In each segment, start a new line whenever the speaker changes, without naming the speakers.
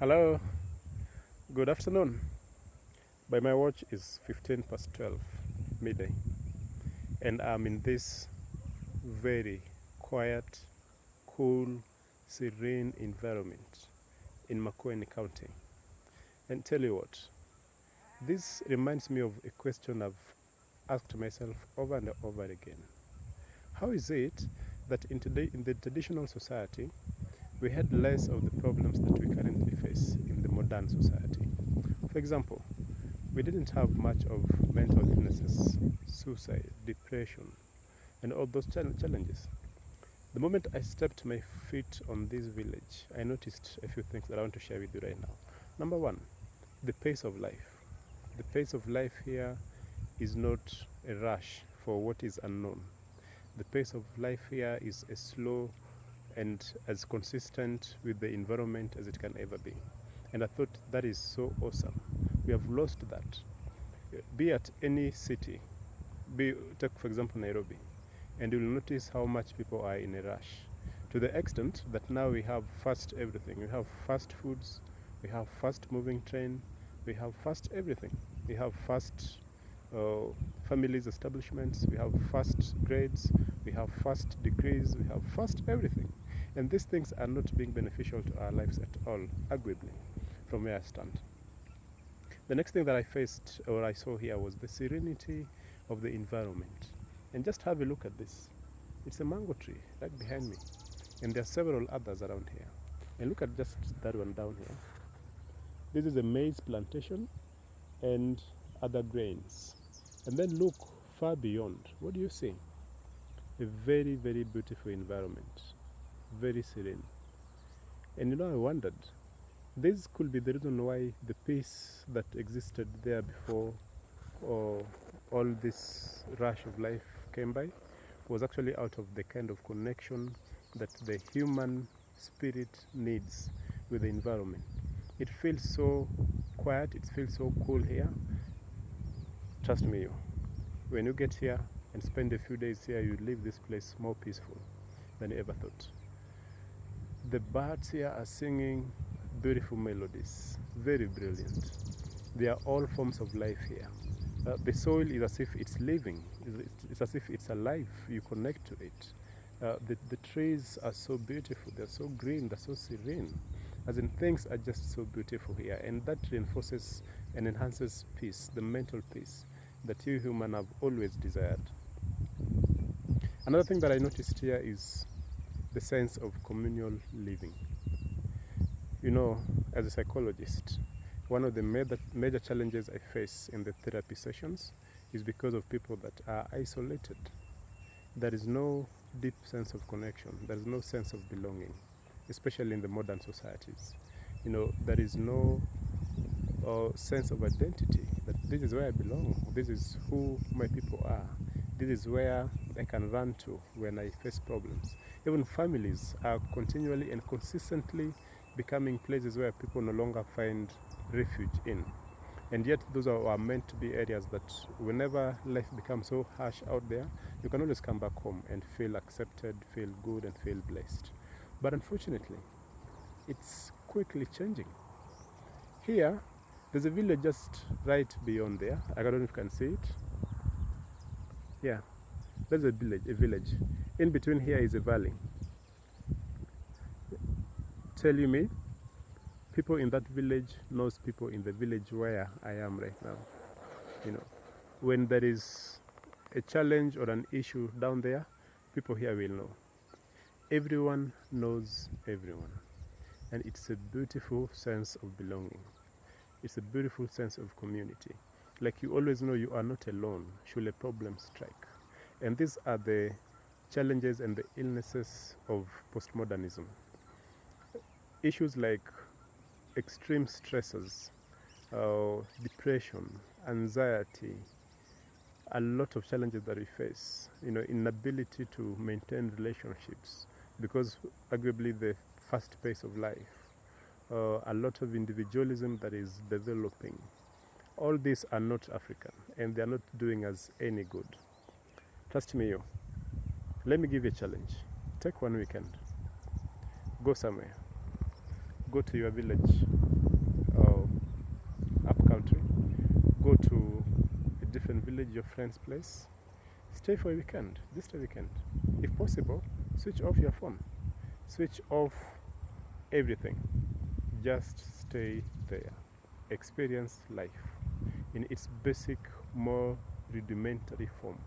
Hello, good afternoon. By my watch is 15 past 12 midday, and I'm in this very quiet, cool, serene environment in Makueni County. And tell you what, this reminds me of a question I've asked myself over and over again. How is it that in the traditional society, we had less of the problems that we currently face in the modern society? For example, we didn't have much of mental illnesses, suicide, depression, and all those challenges. The moment I stepped my feet on this village, I noticed a few things that I want to share with you right now. Number one, the pace of life. The pace of life here is not a rush for what is unknown. The pace of life here is as slow and as consistent with the environment as it can ever be. And I thought that is so awesome. We have lost that. Be at any city, take for example Nairobi, and you'll notice how much people are in a rush, to the extent that now we have fast everything. We have fast foods, we have fast moving train, we have fast everything. We have fast families, establishments, we have fast grades, we have fast degrees, we have fast everything. And these things are not being beneficial to our lives at all, arguably, from where I stand. The next thing that I faced or I saw here was the serenity of the environment. And just have a look at this. It's a mango tree right behind me. And there are several others around here. And look at just that one down here. This is a maize plantation and other grains. And then look far beyond. What do you see? A very, very beautiful environment. Very serene. And I wondered, this could be the reason why the peace that existed there before all this rush of life came by was actually out of the kind of connection that the human spirit needs with the environment. It feels so quiet, it feels so cool here. Trust me, when you get here and spend a few days here, you leave this place more peaceful than you ever thought. The birds here are singing beautiful melodies, very brilliant. They are all forms of life here. The soil is as if it's living, it's as if it's alive, you connect to it. The trees are so beautiful, they're so green, they're so serene. As in, things are just so beautiful here, and that reinforces and enhances peace, the mental peace that you human have always desired. Another thing that I noticed here is the sense of communal living. As a psychologist, one of the major challenges I face in the therapy sessions is because of people that are isolated. There is no deep sense of connection. There is no sense of belonging, especially in the modern societies. There is no sense of identity, that this is where I belong, this is who my people are, this is where I can run to when I face problems. Even families are continually and consistently becoming places where people no longer find refuge in. And yet those are meant to be areas that whenever life becomes so harsh out there, you can always come back home and feel accepted, feel good, and feel blessed. But unfortunately, it's quickly changing. Here, there's a village just right beyond there. I don't know if you can see it. Yeah, there's a village. In between here is a valley. Tell you me, people in that village knows people in the village where I am right now. When there is a challenge or an issue down there, people here will know. Everyone knows everyone. And it's a beautiful sense of belonging. It's a beautiful sense of community. Like you always know you are not alone should a problem strike. And these are the challenges and the illnesses of postmodernism. Issues like extreme stresses, depression, anxiety, a lot of challenges that we face, inability to maintain relationships because arguably the fast pace of life, a lot of individualism that is developing. All these are not African and they are not doing us any good. Trust me, let me give you a challenge. Take one weekend, go somewhere, go to your village, village, your friend's place. Stay for a weekend, just a weekend. If possible, switch off your phone. Switch off everything. Just stay there. Experience life in its basic, more rudimentary form.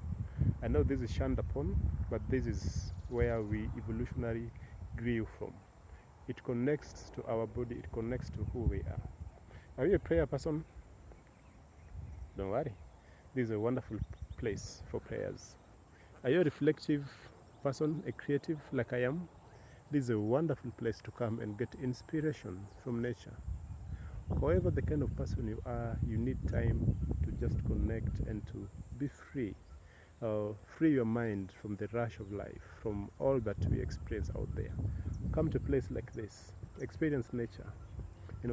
I know this is shunned upon, but this is where we evolutionary grew from. It connects to our body, it connects to who we are. Are you a prayer person? Don't worry. This is a wonderful place for prayers. Are you a reflective person, a creative like I am? This is a wonderful place to come and get inspiration from nature. However the kind of person you are, you need time to just connect and to be free. Free your mind from the rush of life, from all that we experience out there. Come to a place like this, experience nature.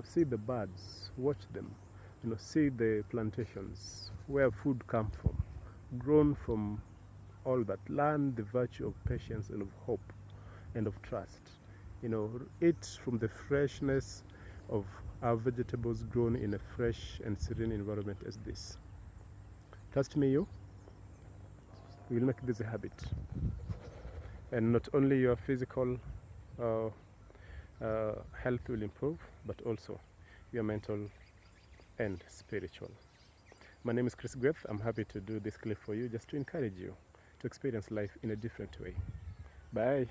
See the birds, watch them. See the plantations, where food comes from, grown from all that. Learn the virtue of patience and of hope and of trust. Eat from the freshness of our vegetables grown in a fresh and serene environment as this. Trust me, you will make this a habit. And not only your physical health will improve, but also your mental and spiritual. My name is Chris Gweth. I'm happy to do this clip for you just to encourage you to experience life in a different way. Bye.